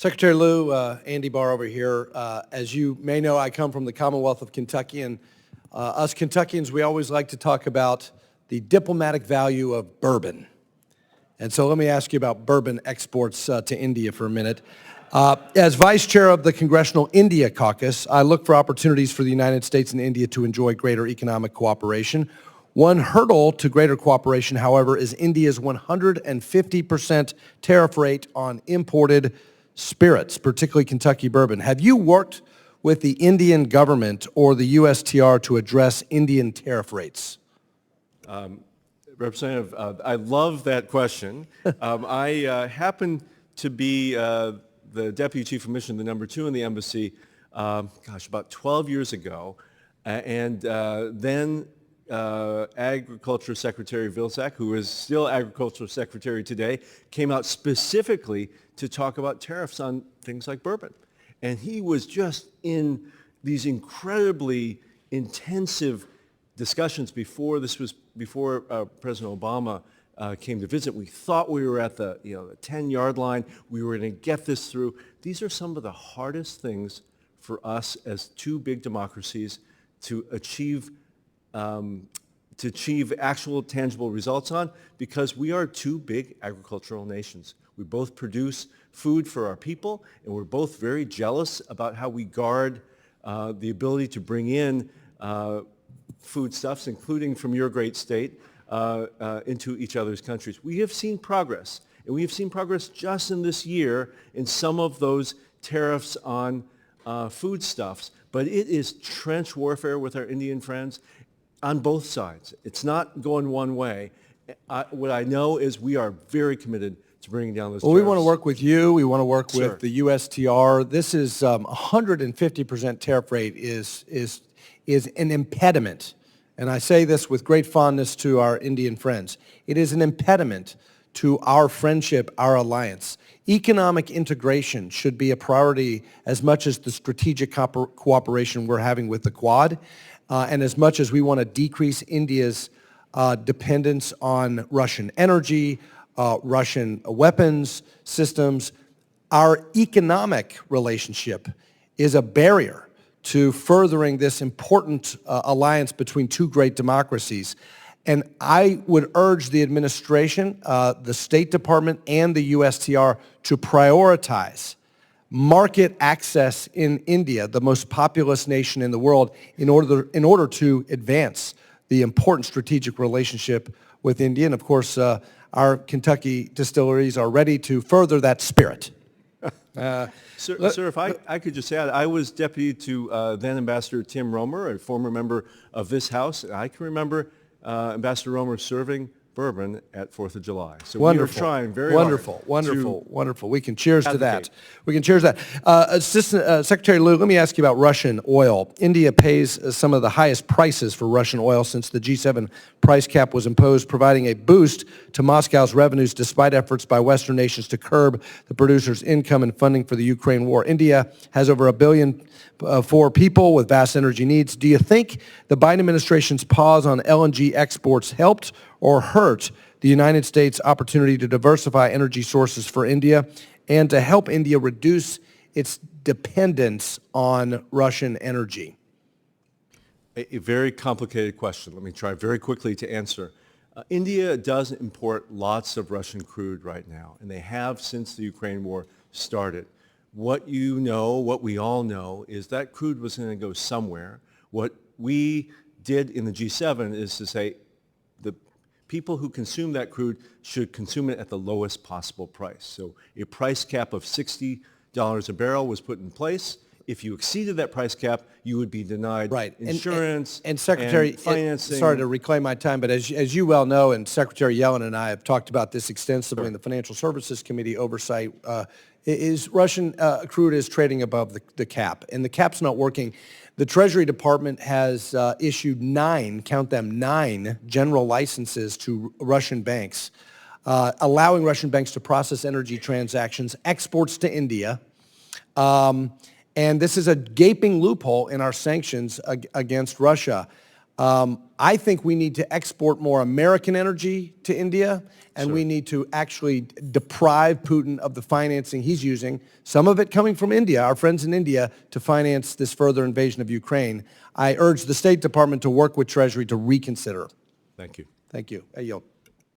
Secretary Lew, Andy Barr over here. As you may know, I come from the Commonwealth of Kentucky, and us Kentuckians, we always like to talk about the diplomatic value of bourbon. And so let me ask you about bourbon exports to India for a minute. As Vice Chair of the Congressional India Caucus, I look for opportunities for the United States and India to enjoy greater economic cooperation. One hurdle to greater cooperation, however, is India's 150% tariff rate on imported spirits, particularly Kentucky bourbon. Have you worked with the Indian government or the USTR to address Indian tariff rates? Representative, I love that question. I happen to be the Deputy Chief of Mission, the number 2 in the embassy, about 12 years ago, and then Agriculture Secretary Vilsack, who is still Agriculture Secretary today, came out specifically to talk about tariffs on things like bourbon. And he was just in these incredibly intensive discussions before President Obama came to visit. We thought we were at the 10-yard line. We were going to get this through. These are some of the hardest things for us as two big democracies to achieve actual tangible results on, because we are two big agricultural nations. We both produce food for our people, and we're both very jealous about how we guard the ability to bring in foodstuffs, including from your great state, into each other's countries. We have seen progress, and we have seen progress just in this year in some of those tariffs on foodstuffs, but it is trench warfare with our Indian friends on both sides. It's not going one way. What I know is we are very committed to bringing down those tariffs. We want to work with you. We want to work with the USTR. This is 150% tariff rate is an impediment. And I say this with great fondness to our Indian friends. It is an impediment to our friendship, our alliance. Economic integration should be a priority as much as the strategic cooperation we're having with the Quad, and as much as we want to decrease India's dependence on Russian energy, Russian weapons systems. Our economic relationship is a barrier to furthering this important alliance between two great democracies. And I would urge the administration, the State Department, and the USTR to prioritize market access in India, the most populous nation in the world, in order to advance the important strategic relationship with India. And of course, our Kentucky distilleries are ready to further that spirit. Sir, if I could just add, I was deputy to then Ambassador Tim Romer, a former member of this House. I can remember Ambassador Romer serving bourbon at 4th of July. So wonderful. We are trying very wonderful, hard. Wonderful. We can cheers to that. We can cheers to that. Assistant Secretary Lew, let me ask you about Russian oil. India pays some of the highest prices for Russian oil since the G7 price cap was imposed, providing a boost to Moscow's revenues despite efforts by Western nations to curb the producer's income and funding for the Ukraine war. India has over 1 billion for people with vast energy needs. Do you think the Biden administration's pause on LNG exports helped or hurt the United States' opportunity to diversify energy sources for India and to help India reduce its dependence on Russian energy? A very complicated question. Let me try very quickly to answer. India does import lots of Russian crude right now, and they have since the Ukraine war started. What we all know, is that crude was going to go somewhere. What we did in the G7 is to say the people who consume that crude should consume it at the lowest possible price. So a price cap of $60 a barrel was put in place. If you exceeded that price cap, you would be denied insurance and Secretary, financing. Sorry to reclaim my time, but as you well know, and Secretary Yellen and I have talked about this extensively in the Financial Services Committee oversight, is Russian crude is trading above the cap, and the cap's not working. The Treasury Department has issued 9 general licenses to Russian banks, allowing Russian banks to process energy transactions, exports to India. And this is a gaping loophole in our sanctions against Russia. I think we need to export more American energy to India, and we need to actually deprive Putin of the financing he's using, some of it coming from India, our friends in India, to finance this further invasion of Ukraine. I urge the State Department to work with Treasury to reconsider. Thank you. Thank you. I yield.